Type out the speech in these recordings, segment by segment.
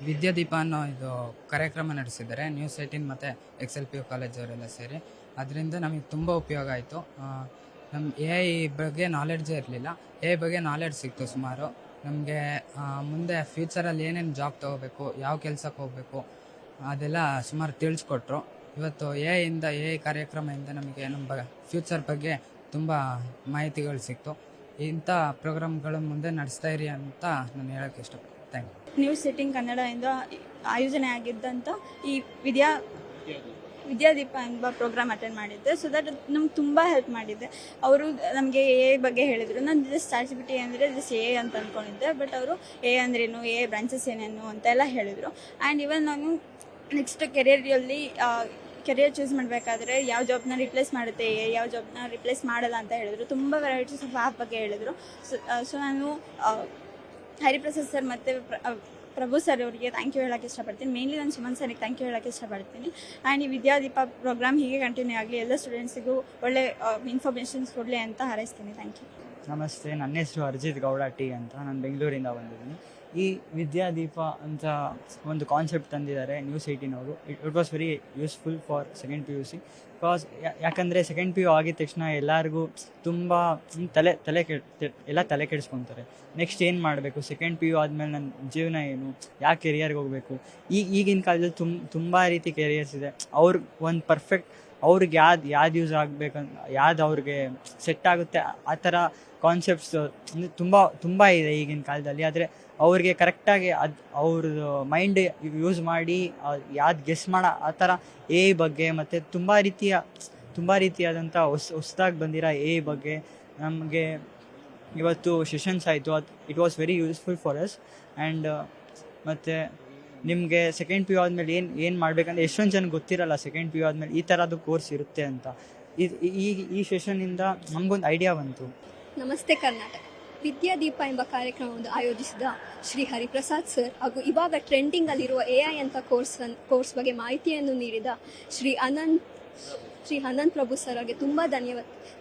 ವಿದ್ಯಾದೀಪ ಅನ್ನೋ ಇದು ಕಾರ್ಯಕ್ರಮ ನಡೆಸಿದ್ದಾರೆ ನ್ಯೂಸ್18 ಮತ್ತು XLPU ಕಾಲೇಜವರೆಲ್ಲ ಸೇರಿ. ಅದರಿಂದ ನಮಗೆ ತುಂಬ ಉಪಯೋಗ ಆಯಿತು. ನಮ್ಮ AI ಬಗ್ಗೆ ನಾಲೆಡ್ಜೇ ಇರಲಿಲ್ಲ. AI ಬಗ್ಗೆ ನಾಲೆಡ್ಜ್ ಸಿಕ್ತು ಸುಮಾರು. ನಮಗೆ ಮುಂದೆ ಫ್ಯೂಚರಲ್ಲಿ ಏನೇನು ಜಾಬ್ ತೊಗೋಬೇಕು, ಯಾವ ಕೆಲಸಕ್ಕೆ ಹೋಗಬೇಕು ಅದೆಲ್ಲ ಸುಮಾರು ತಿಳಿಸ್ಕೊಟ್ರು. ಇವತ್ತು AI ಕಾರ್ಯಕ್ರಮದಿಂದ ನಮಗೆ ನಮ್ಮ ಫ್ಯೂಚರ್ ಬಗ್ಗೆ ತುಂಬ ಮಾಹಿತಿಗಳು ಸಿಕ್ತು. ಇಂಥ ಪ್ರೋಗ್ರಾಮ್ಗಳು ಮುಂದೆ ನಡೆಸ್ತಾ ಇರಿ ಅಂತ ನಾನು ಹೇಳೋಕ್ಕೆ ಇಷ್ಟಪಡ್ತೀನಿ. Thank you. ನ್ಯೂಸ್18 ಕನ್ನಡದಿಂದ ಆಯೋಜನೆ ಆಗಿದ್ದಂಥ ಈ ವಿದ್ಯಾದೀಪ ಎಂಬ ಪ್ರೋಗ್ರಾಮ್ ಅಟೆಂಡ್ ಮಾಡಿದ್ದೆ. ಸೊ ದಟ್ ನಮ್ಗೆ ತುಂಬ ಹೆಲ್ಪ್ ಮಾಡಿದ್ದೆ. ಅವರು ನಮಗೆ AI ಬಗ್ಗೆ ಹೇಳಿದರು. ನಾನು ಜಸ್ಟ್ ChatGPT ಅಂದರೆ ಜಸ್ಟ್ AI ಅಂತ ಅಂದ್ಕೊಂಡಿದ್ದೆ. ಬಟ್ ಅವರು AI ಅಂದ್ರೇನು, AI ಬ್ರಾಂಚಸ್ ಏನೇನು ಅಂತೆಲ್ಲ ಹೇಳಿದರು. ಆ್ಯಂಡ್ ಇವನ್ ನಾನು ನೆಕ್ಸ್ಟ್ ಕೆರಿಯರ್ ಚೂಸ್ ಮಾಡಬೇಕಾದ್ರೆ ಯಾವ ಜಾಬ್ನ ರಿಪ್ಲೇಸ್ ಮಾಡುತ್ತೆ AI, ಯಾವ ಜಾಬ್ನ ರಿಪ್ಲೇಸ್ ಮಾಡಲ್ಲ ಅಂತ ಹೇಳಿದರು. ತುಂಬ ವೆರೈಟೀಸ್ ಆಫ್ ಆ್ಯಪ್ ಬಗ್ಗೆ ಹೇಳಿದರು. ಸೊ ನಾನು ಹರಿಪ್ರಸಾದ್ ಸರ್ ಮತ್ತು ಪ್ರಭು ಸರ್ ಅವರಿಗೆ ಥ್ಯಾಂಕ್ ಯು ಹೇಳೋಕ್ಕೆ ಇಷ್ಟಪಡ್ತೀನಿ. ಮೇನ್ಲಿ ನಾನು ಸುಮನ್ ಸರ್ಗೆ ಥ್ಯಾಂಕ್ ಯು ಹೇಳೋಕ್ಕೆ ಇಷ್ಟಪಡ್ತೀನಿ. ಆ್ಯಂಡ್ ಈ ವಿದ್ಯಾದೀಪ ಪ್ರೋಗ್ರಾಮ್ ಹೀಗೆ ಕಂಟಿನ್ಯೂ ಆಗಲಿ, ಎಲ್ಲ ಸ್ಟೂಡೆಂಟ್ಸಿಗೂ ಒಳ್ಳೆ ಇನ್ಫಾರ್ಮೇಷನ್ಸ್ ಕೊಡಲಿ ಅಂತ ಹಾರೈಸ್ತೀನಿ. Thank you. ನಮಸ್ತೆ, ನನ್ನ ಹೆಸರು ಅರ್ಜಿತ್ ಗೌಡ ಟಿ ಅಂತ. ನಾನು ಬೆಂಗಳೂರಿಂದ ಬಂದಿದ್ದೀನಿ. ಈ ವಿದ್ಯಾದೀಪ ಅಂತ ಒಂದು ಕಾನ್ಸೆಪ್ಟ್ ತಂದಿದ್ದಾರೆ ನ್ಯೂಸ್18 ಅವರು. It was very useful for second PUC. Because ಯಾಕಂದರೆ ಸೆಕೆಂಡ್ PU ಆಗಿದ ತಕ್ಷಣ ಎಲ್ಲರಿಗೂ ತುಂಬ ತಲೆ ಕೆಡಿಸ್ಕೊತಾರೆ. ನೆಕ್ಸ್ಟ್ ಏನು ಮಾಡಬೇಕು, ಸೆಕೆಂಡ್ PU ಆದಮೇಲೆ ನನ್ನ ಜೀವನ ಏನು, ಯಾವ ಕೆರಿಯರ್ಗೆ ಹೋಗಬೇಕು. ಈಗಿನ ಕಾಲದಲ್ಲಿ ತುಂಬ ರೀತಿ ಕೆರಿಯರ್ಸ್ ಇದೆ. ಅವ್ರಿಗೆ ಒಂದು ಪರ್ಫೆಕ್ಟ್ ಅವ್ರಿಗೆ ಯಾವ್ದು ಯೂಸ್ ಆಗಬೇಕಂತ, ಯಾವ್ದು ಅವ್ರಿಗೆ ಸೆಟ್ ಆಗುತ್ತೆ ಆ ಥರ ಕಾನ್ಸೆಪ್ಟ್ಸ್ ಅಂದರೆ ತುಂಬ ಇದೆ ಈಗಿನ ಕಾಲದಲ್ಲಿ. ಆದರೆ ಅವ್ರಿಗೆ ಕರೆಕ್ಟಾಗಿ ಅವ್ರದ್ದು ಮೈಂಡ್ ಯೂಸ್ ಮಾಡಿ ಯಾವ್ದು ಗೆಸ್ ಮಾಡೋ ಆ ಥರ AI ಬಗ್ಗೆ ಮತ್ತು ತುಂಬ ರೀತಿಯಾದಂಥ ಹೊಸ್ದಾಗಿ ಬಂದಿರೋ AI ಬಗ್ಗೆ ನಮಗೆ ಇವತ್ತು ಸೆಷನ್ಸ್ ಆಯಿತು. It was very useful for us. And ಮತ್ತು ನಿಮಗೆ ಸೆಕೆಂಡ್ PU ಆದಮೇಲೆ ಏನು ಮಾಡಬೇಕಂದ್ರೆ ಎಷ್ಟೊಂದು ಜನ ಗೊತ್ತಿರಲ್ಲ ಸೆಕೆಂಡ್ PU ಆದಮೇಲೆ ಈ ಥರದ್ದು ಕೋರ್ಸ್ ಇರುತ್ತೆ ಅಂತ. ಈ ಸೆಷನ್ನಿಂದ ನಮಗೊಂದು ಐಡಿಯಾ ಬಂತು. ನಮಸ್ತೆ ಕರ್ನಾಟಕ. ವಿದ್ಯಾದೀಪ ಎಂಬ ಕಾರ್ಯಕ್ರಮವನ್ನು ಆಯೋಜಿಸಿದ ಶ್ರೀ ಹರಿಪ್ರಸಾದ್ ಸರ್ ಹಾಗೂ ಇವಾಗ ಟ್ರೆಂಡಿಂಗಲ್ಲಿರುವ AI ಅಂತ ಕೋರ್ಸ್ ಬಗ್ಗೆ ಮಾಹಿತಿಯನ್ನು ನೀಡಿದ ಶ್ರೀ ಅನಂತ್ ಪ್ರಭು ಸರ್ ಆಗಿ ತುಂಬ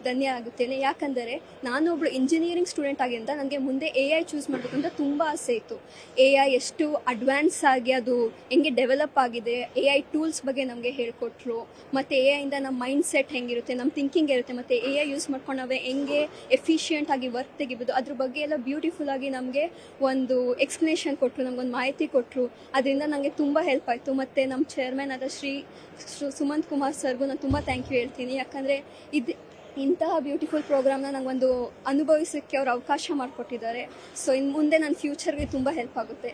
ಧನ್ಯವಾಗುತ್ತೇನೆ. ಯಾಕಂದರೆ ನಾನೊಬ್ಬಳು ಇಂಜಿನಿಯರಿಂಗ್ ಸ್ಟೂಡೆಂಟ್ ಆಗಿಂದ ನನಗೆ ಮುಂದೆ AI ಚೂಸ್ ಮಾಡಬೇಕಂತ ತುಂಬ ಆಸೆ ಇತ್ತು. AI ಎಷ್ಟು ಅಡ್ವಾನ್ಸ್ ಆಗಿ ಅದು ಹೆಂಗೆ ಡೆವಲಪ್ ಆಗಿದೆ, AI ಟೂಲ್ಸ್ ಬಗ್ಗೆ ನಮಗೆ ಹೇಳಿಕೊಟ್ರು. ಮತ್ತು AIಯಿಂದ ನಮ್ಮ ಮೈಂಡ್ ಸೆಟ್ ಹೆಂಗಿರುತ್ತೆ, ನಮ್ಮ ಥಿಂಕಿಂಗ್ ಇರುತ್ತೆ, ಮತ್ತು AI ಯೂಸ್ ಮಾಡ್ಕೊಂಡು ನಾವೇ ಹೆಂಗೆ ಎಫಿಷಿಯೆಂಟ್ ಆಗಿ ವರ್ಕ್ ತೆಗಿಬೋದು ಅದ್ರ ಬಗ್ಗೆ ಎಲ್ಲ ಬ್ಯೂಟಿಫುಲ್ ಆಗಿ ನಮಗೆ ಒಂದು ಎಕ್ಸ್ಪ್ಲನೇಷನ್ ಕೊಟ್ಟರು, ನಮಗೊಂದು ಮಾಹಿತಿ ಕೊಟ್ಟರು. ಅದರಿಂದ ನನಗೆ ತುಂಬ ಹೆಲ್ಪ್ ಆಯಿತು. ಮತ್ತು ನಮ್ಮ ಚೇರ್ಮನ್ ಆದ ಶ್ರೀ ಸುಮಂತ್ ಕುಮಾರ್ ಸರ್ಗೂ ನಾನು ತುಂಬ ಥ್ಯಾಂಕ್ ಯು ಹೇಳ್ತೀನಿ. ಯಾಕಂದರೆ ಇಂತಹ ಬ್ಯೂಟಿಫುಲ್ ಪ್ರೋಗ್ರಾಮ್ನ ನನಗೊಂದು ಅನುಭವಿಸೋಕ್ಕೆ ಅವರು ಅವಕಾಶ ಮಾಡಿಕೊಟ್ಟಿದ್ದಾರೆ. ಸೊ ಇನ್ನು ಮುಂದೆ ನನ್ನ ಫ್ಯೂಚರ್ಗೆ ತುಂಬ ಹೆಲ್ಪ್ ಆಗುತ್ತೆ.